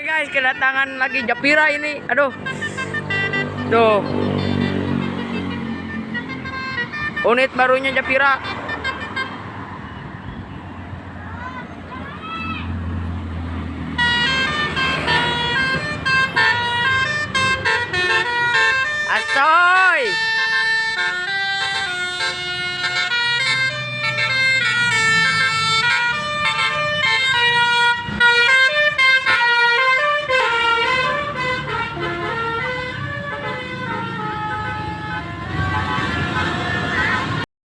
guys, kedatangan lagi Japira ini. Aduh. Tuh. Unit barunya Japira. Asoy.